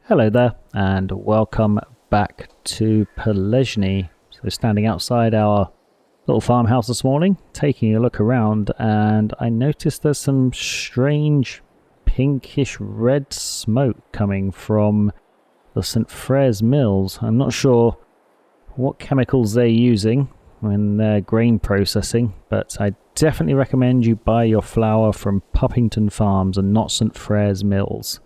Hello there and welcome back to Pallegney. So standing outside our little farmhouse this morning, taking a look around, and I noticed there's some strange pinkish red smoke coming from the St. Frères mills. I'm not sure what chemicals they're using when they're grain processing, but I definitely recommend you buy your flour from Puppington Farms and not St. Frères mills.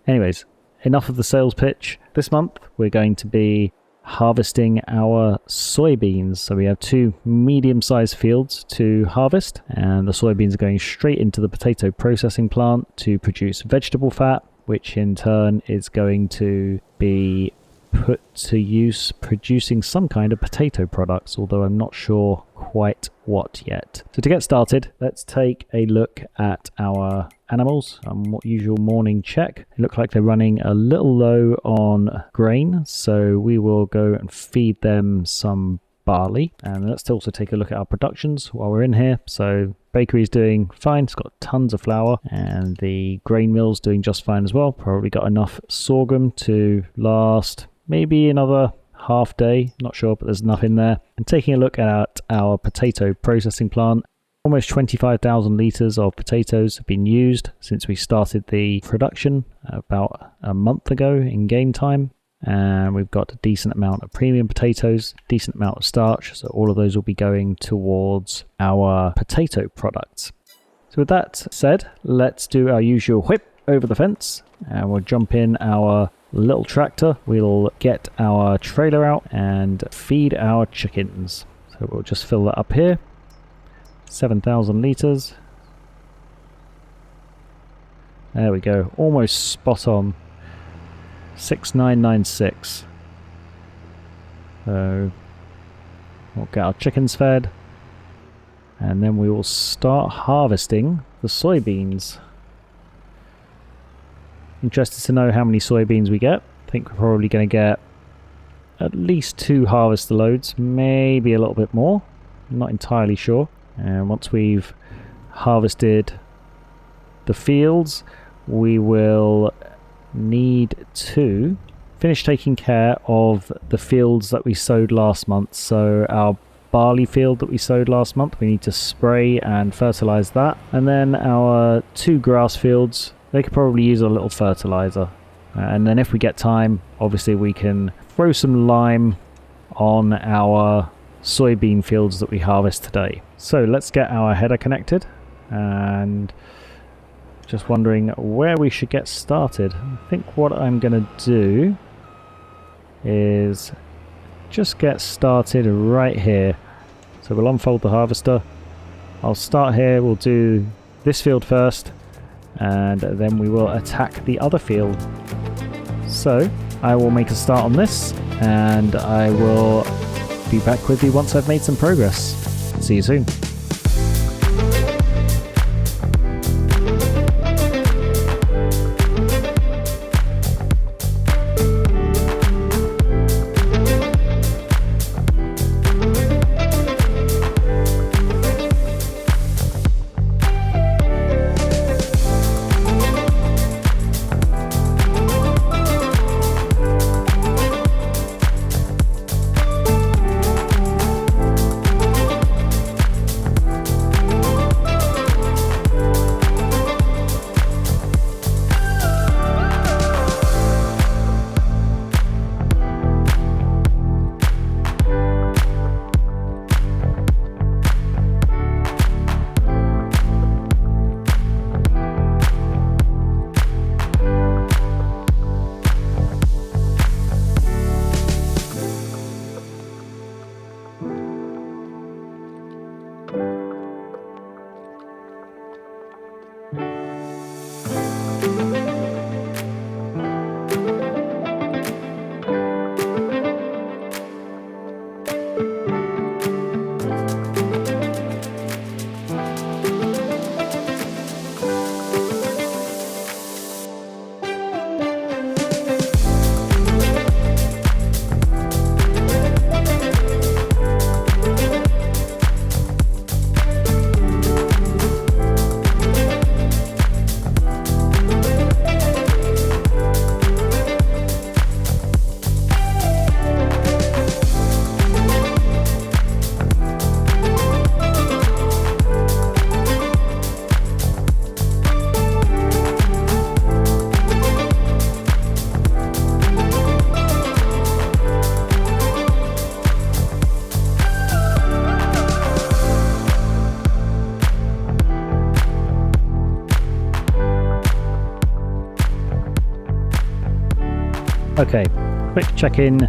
Anyways, enough of the sales pitch. This month we're going to be harvesting our soybeans. So we have two medium-sized fields to harvest, and the soybeans are going straight into the potato processing plant to produce vegetable fat, which in turn is going to be put to use producing some kind of potato products, although I'm not sure quite what yet. So to get started, let's take a look at our animals and what usual morning check. It looks like they're running a little low on grain, so we will go and feed them some barley. And let's also take a look at our productions while we're in here. So bakery's doing fine, it's got tons of flour, and the grain mill's doing just fine as well. Probably got enough sorghum to last maybe another half day, not sure, but there's enough in there. And taking a look at our potato processing plant, almost 25,000 litres of potatoes have been used since we started the production about a month ago in game time. And we've got a decent amount of premium potatoes, decent amount of starch, so all of those will be going towards our potato products. So with that said, let's do our usual whip over the fence, and we'll jump in our little tractor. We'll get our trailer out and feed our chickens. So we'll just fill that up here. 7,000 litres. There we go, almost spot on. 6,996. So we'll get our chickens fed, and then we will start harvesting the soybeans. Interested to know how many soybeans we get. I think we're probably going to get at least 2 harvester loads, maybe a little bit more. I'm not entirely sure. And once we've harvested the fields, we will need to finish taking care of the fields that we sowed last month. So our barley field that we sowed last month, we need to spray and fertilize that. And then our 2 grass fields, they could probably use a little fertilizer. And then if we get time, obviously we can throw some lime on our soybean fields that we harvest today. So let's get our header connected, and just wondering where we should get started. I think what I'm going to do is just get started right here. So we'll unfold the harvester. I'll start here, we'll do this field first, and then we will attack the other field. So I will make a start on this, and I will be back with you once I've made some progress. See you soon. Okay, quick check-in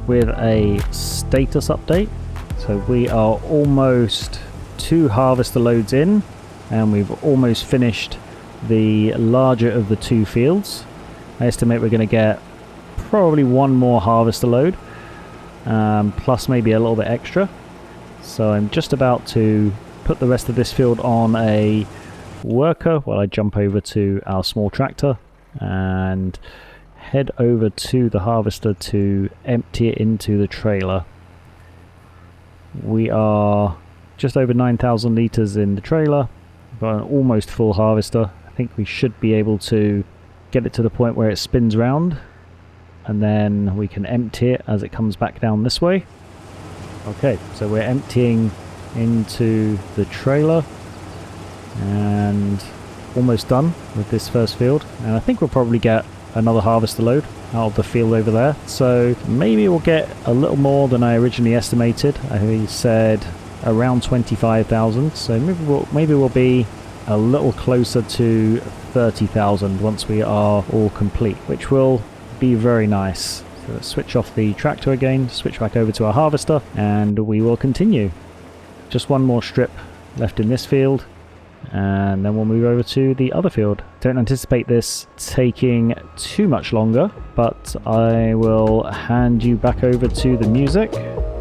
with a status update. So we are almost 2 harvester loads in, and we've almost finished the larger of the 2 fields. I estimate we're going to get probably 1 more harvester load, plus maybe a little bit extra. So I'm just about to put the rest of this field on a worker while I jump over to our small tractor and head over to the harvester to empty it into the trailer. We are just over 9,000 litres in the trailer, got an almost full harvester. I think we should be able to get it to the point where it spins round, and then we can empty it as it comes back down this way. Okay, so we're emptying into the trailer and almost done with this first field, and I think we'll probably get another harvester load out of the field over there, so maybe we'll get a little more than I originally estimated. I said around 25,000, so maybe we'll be a little closer to 30,000 once we are all complete, which will be very nice. So let's switch off the tractor again, switch back over to our harvester, and we will continue. Just one more strip left in this field, and then we'll move over to the other field. Don't anticipate this taking too much longer, but I will hand you back over to the music,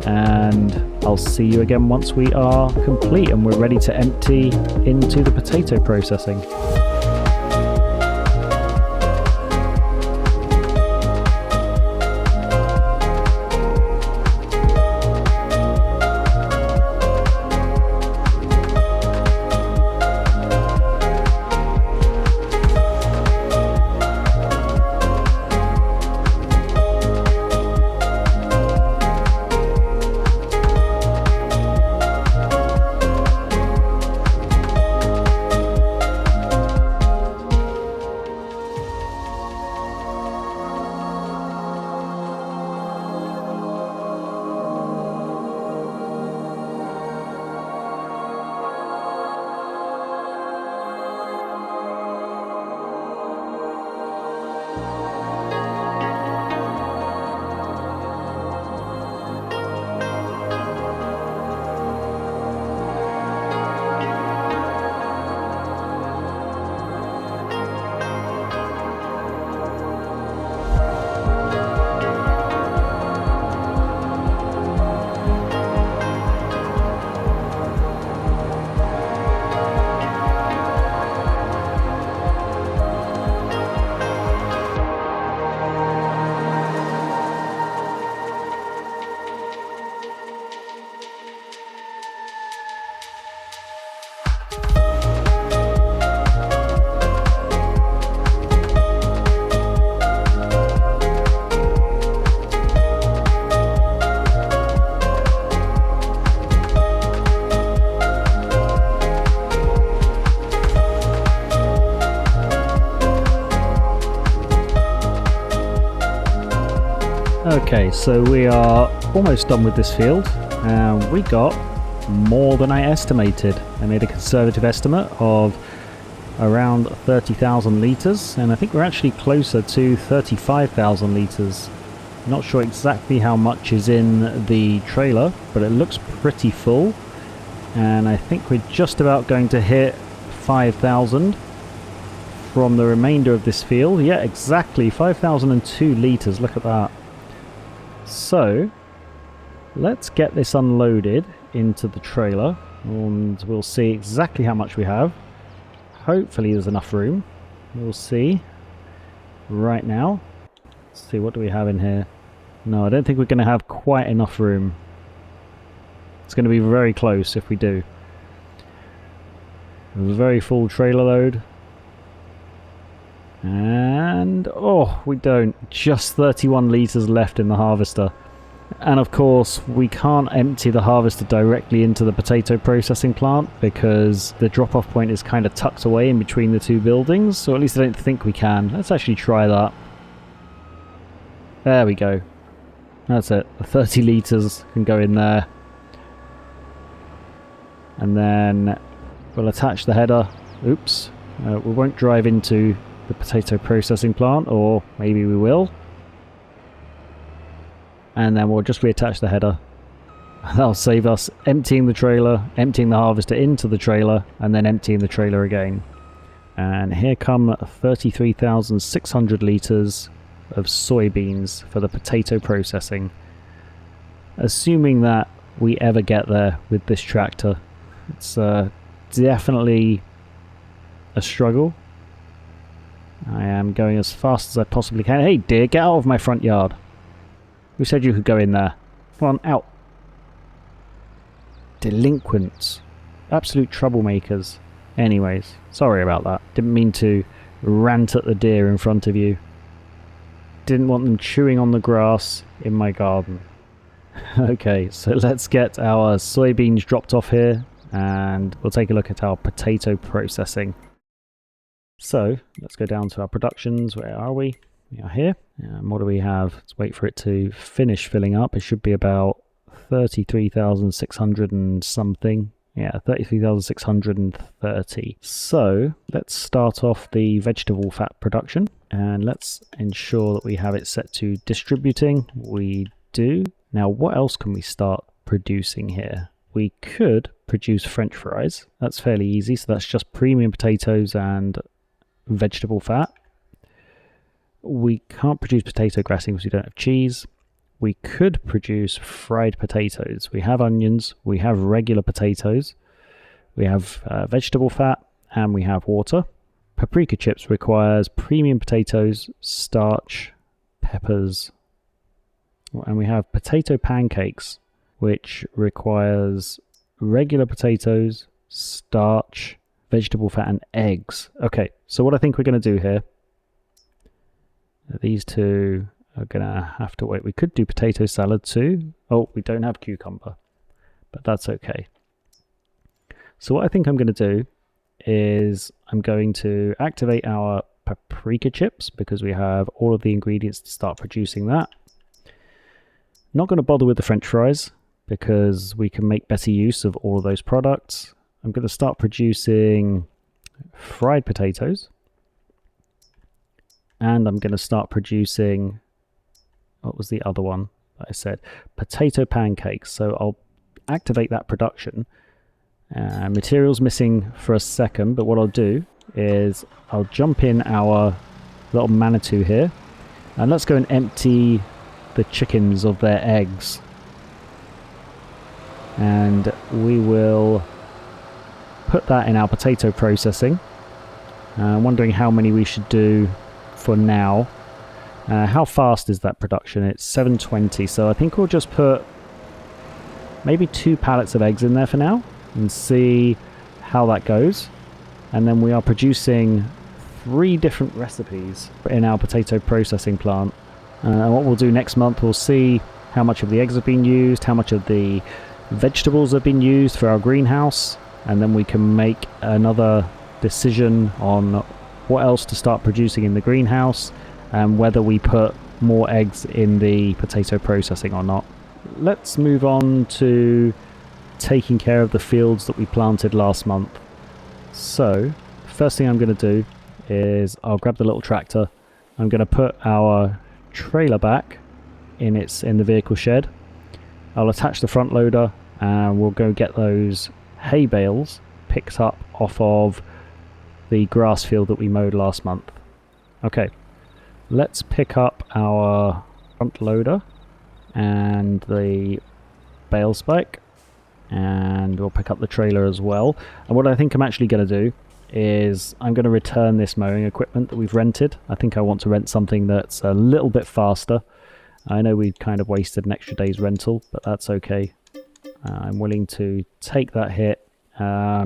and I'll see you again once we are complete and we're ready to empty into the potato processing. Okay, so we are almost done with this field, and we got more than I estimated. I made a conservative estimate of around 30,000 litres, and I think we're actually closer to 35,000 litres. Not sure exactly how much is in the trailer, but it looks pretty full, and I think we're just about going to hit 5,000 from the remainder of this field. Yeah, exactly, 5,002 litres, look at that. So let's get this unloaded into the trailer, and we'll see exactly how much we have. Hopefully there's enough room. We'll see right now. Let's see, what do we have in here? No, I don't think we're going to have quite enough room. It's going to be very close if we do. A very full trailer load. And oh, we don't. Just 31 litres left in the harvester. And of course we can't empty the harvester directly into the potato processing plant because the drop-off point is kind of tucked away in between the 2 buildings, so at least I don't think we can. Let's actually try that. There we go. That's it. The 30 litres can go in there. And then we'll attach the header. Oops. We won't drive into the potato processing plant, or maybe we will. and then we'll just reattach the header. That'll save us emptying the trailer, emptying the harvester into the trailer, and then emptying the trailer again. And here come 33,600 litres of soybeans for the potato processing. Assuming that we ever get there with this tractor. It's definitely a struggle. I am going as fast as I possibly can. Hey dear, get out of my front yard. Who said you could go in there? Come on, out. Delinquents. Absolute troublemakers. Anyways, sorry about that. Didn't mean to rant at the deer in front of you. Didn't want them chewing on the grass in my garden. Okay, so let's get our soybeans dropped off here and we'll take a look at our potato processing. So let's go down to our productions. Where are we? We are here. And what do we have? Let's wait for it to finish filling up. It should be about 33,600 and something. Yeah, 33,630. So let's start off the vegetable fat production and let's ensure that we have it set to distributing. We do. Now, what else can we start producing here? We could produce French fries. That's fairly easy. So that's just premium potatoes and vegetable fat. We can't produce potato grating because we don't have cheese. We could produce fried potatoes. We have onions, we have regular potatoes, we have vegetable fat, and we have water. Paprika chips requires premium potatoes, starch, peppers, and we have potato pancakes, which requires regular potatoes, starch, vegetable fat, and eggs. Okay, so what I think we're going to do here, these two are going to have to wait. We could do potato salad too. Oh, we don't have cucumber, but that's okay. So what I think I'm going to do is I'm going to activate our paprika chips because we have all of the ingredients to start producing that. Not going to bother with the French fries because we can make better use of all of those products. I'm going to start producing fried potatoes. And I'm going to start producing, what was the other one that I said? Potato pancakes. So I'll activate that production. Materials missing for a second, but what I'll do is I'll jump in our little Manitou here. And let's go and empty the chickens of their eggs. And we will put that in our potato processing. I'm wondering how many we should do for now. How fast is that production? It's 720, so I think we'll just put maybe 2 pallets of eggs in there for now and see how that goes. And then we are producing 3 different recipes in our potato processing plant. And what we'll do next month, we'll see how much of the eggs have been used, how much of the vegetables have been used for our greenhouse, and then we can make another decision on what else to start producing in the greenhouse and whether we put more eggs in the potato processing or not. Let's move on to taking care of the fields that we planted last month. So first thing I'm going to do is I'll grab the little tractor. I'm going to put our trailer back in the vehicle shed. I'll attach the front loader and we'll go get those hay bales picked up off of the grass field that we mowed last month. Okay, let's pick up our front loader and the bale spike, and we'll pick up the trailer as well. And what I think I'm actually going to do is I'm going to return this mowing equipment that we've rented. I think I want to rent something that's a little bit faster. I know we kind of wasted an extra day's rental, but that's okay. I'm willing to take that hit.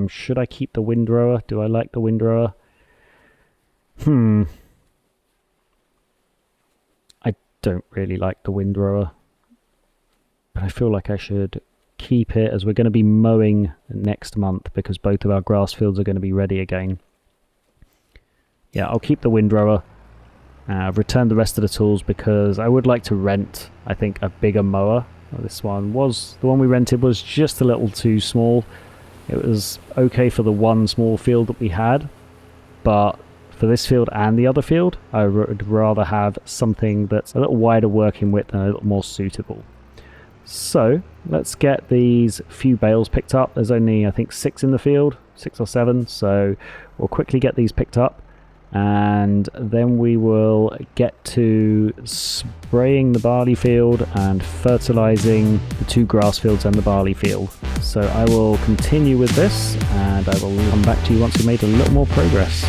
Should I keep the windrower? Do I like the windrower? I don't really like the windrower, but I feel like I should keep it as we're going to be mowing next month because both of our grass fields are going to be ready again. Yeah, I'll keep the windrower. I've returned the rest of the tools because I would like to rent, I think, a bigger mower. This one was, the one we rented was just a little too small. It was okay for the one small field that we had, but for this field and the other field, I would rather have something that's a little wider working width and a little more suitable. So let's get these few bales picked up. There's only, I think, 6 in the field, 6 or 7. So we'll quickly get these picked up, and then we will get to spraying the barley field and fertilizing the 2 grass fields and the barley field. So I will continue with this, and I will come back to you once we've made a little more progress.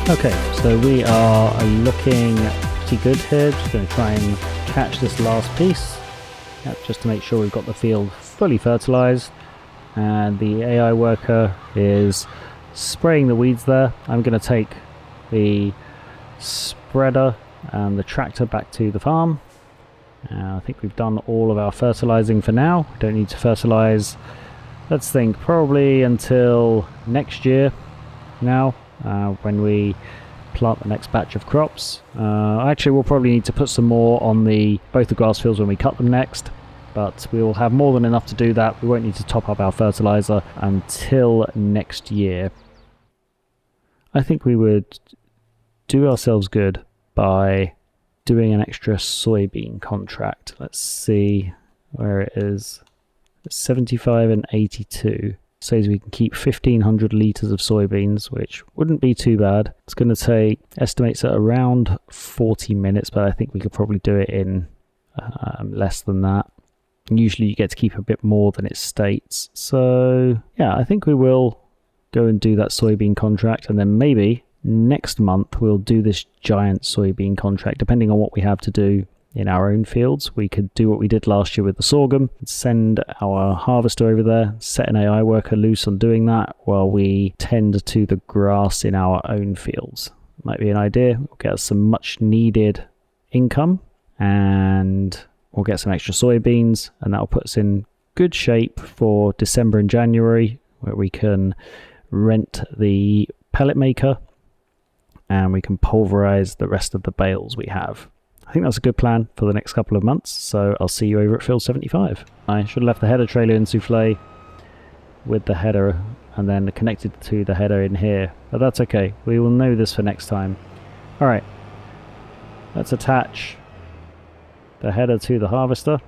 Okay, so we are looking pretty good here. Just going to try and catch this last piece. Yep, just to make sure we've got the field fully fertilized. And the AI worker is spraying the weeds there. I'm going to take the spreader and the tractor back to the farm. I think we've done all of our fertilizing for now. We don't need to fertilize, let's think, probably until next year now. When we plant the next batch of crops. Actually, we'll probably need to put some more on both the grass fields when we cut them next, but we will have more than enough to do that. We won't need to top up our fertilizer until next year. I think we would do ourselves good by doing an extra soybean contract. Let's see where it is. It's 75 and 82. Says we can keep 1,500 litres of soybeans, which wouldn't be too bad. It's going to take, estimates at around 40 minutes, but I think we could probably do it in less than that. And usually you get to keep a bit more than it states. So yeah, I think we will go and do that soybean contract, and then maybe next month we'll do this giant soybean contract, depending on what we have to do in our own fields. We could do what we did last year with the sorghum, send our harvester over there, set an AI worker loose on doing that while we tend to the grass in our own fields. Might be an idea. We'll get us some much needed income, and we'll get some extra soybeans, and that'll put us in good shape for December and January, where we can rent the pellet maker and we can pulverize the rest of the bales we have. I think that's a good plan for the next couple of months, so I'll see you over at field 75. I should have left the header trailer in souffle with the header and then connected to the header in here, but that's okay. We will know this for next time. Alright, let's attach the header to the harvester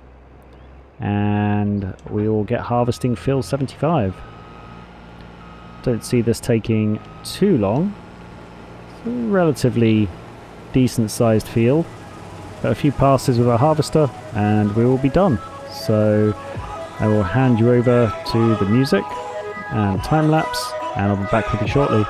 and we will get harvesting field 75. Don't see this taking too long. It's a relatively decent sized field. But a few passes with our harvester and we will be done. So I will hand you over to the music and time lapse, and I'll be back with you shortly.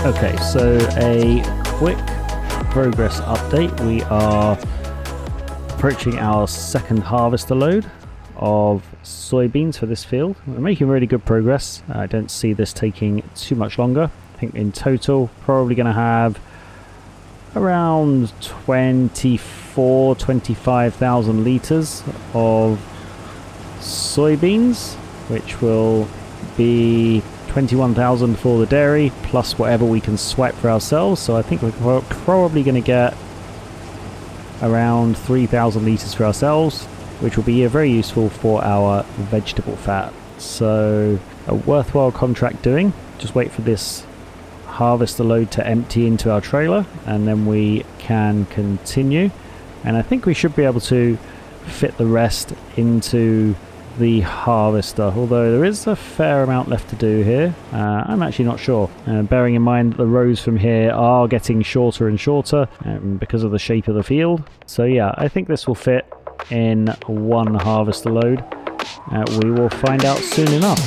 Okay, so a quick progress update. We are approaching our second harvester load of soybeans for this field. We're making really good progress. I don't see this taking too much longer. I think in total probably going to have around 25,000 litres of soybeans, which will be 21,000 for the dairy, plus whatever we can sweat for ourselves. So I think we're probably going to get around 3,000 litres for ourselves, which will be very useful for our vegetable fat. So a worthwhile contract doing. Just wait for this harvester load to empty into our trailer, and then we can continue. And I think we should be able to fit the rest into the harvester, although there is a fair amount left to do here. I'm actually not sure, bearing in mind that the rows from here are getting shorter and shorter because of the shape of the field. So yeah, I think this will fit in one harvester load. We will find out soon enough.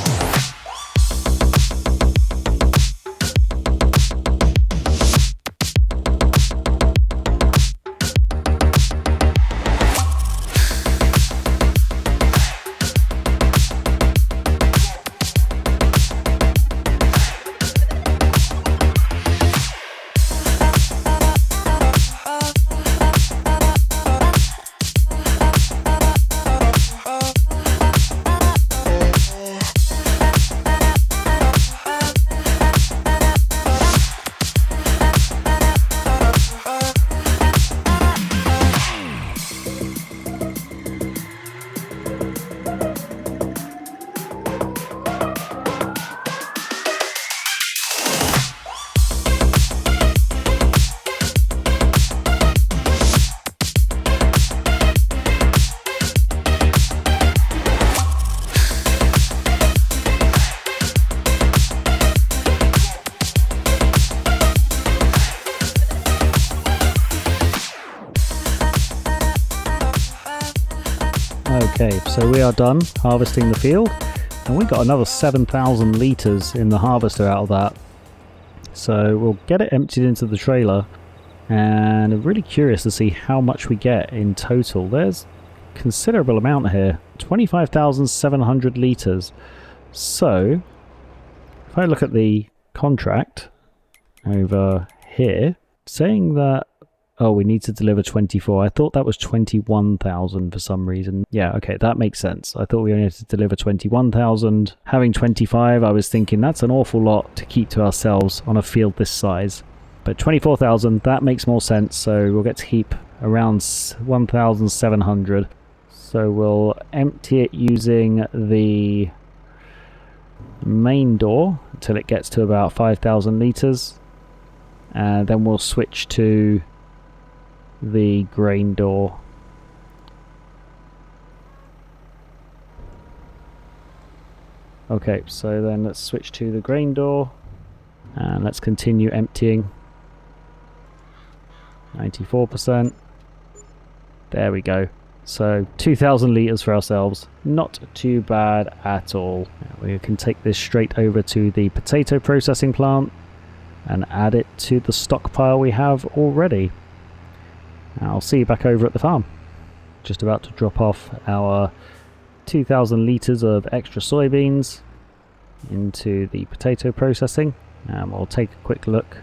Okay, so we are done harvesting the field, and we got another 7,000 litres in the harvester out of that. So we'll get it emptied into the trailer, and I'm really curious to see how much we get in total. There's a considerable amount here, 25,700 litres. So if I look at the contract over here, saying that Oh, we need to deliver 24. I thought that was 21,000 for some reason. Yeah, okay, that makes sense. I thought we only had to deliver 21,000. Having 25, I was thinking that's an awful lot to keep to ourselves on a field this size. But 24,000, that makes more sense. So we'll get to keep around 1,700. So we'll empty it using the main door until it gets to about 5,000 litres. And then we'll switch to the grain door. Okay, so then let's switch to the grain door and let's continue emptying. 94%. There we go. So 2,000 litres for ourselves. Not too bad at all. We can take this straight over to the potato processing plant and add it to the stockpile we have already. I'll see you back over at the farm. Just about to drop off our 2,000 litres of extra soybeans into the potato processing, and we'll take a quick look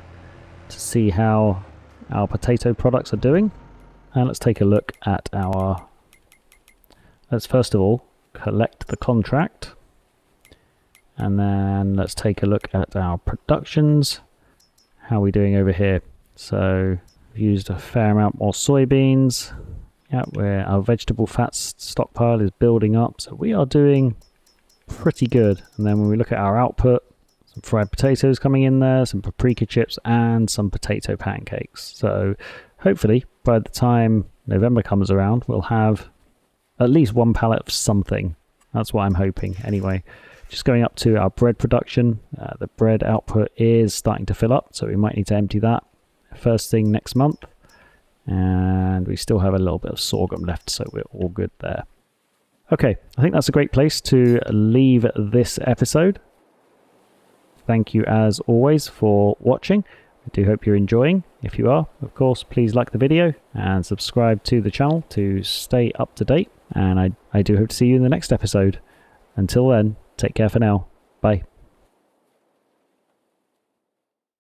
to see how our potato products are doing. And let's take a look at our... Let's first of all collect the contract, and then let's take a look at our productions. How are we doing over here? So we've used a fair amount more soybeans. Yeah, where our vegetable fats stockpile is building up, so we are doing pretty good. And then when we look at our output, some fried potatoes coming in there, some paprika chips, and some potato pancakes. So hopefully by the time November comes around, we'll have at least one pallet of something. That's what I'm hoping anyway. Just going up to our bread production. The bread output is starting to fill up, so we might need to empty that first thing next month. And we still have a little bit of sorghum left, so we're all good there. Okay, I think that's a great place to leave this episode. Thank you as always for watching. I do hope you're enjoying. If you are, of course, please like the video and subscribe to the channel to stay up to date. And I do hope to see you in the next episode. Until then, take care for now. Bye.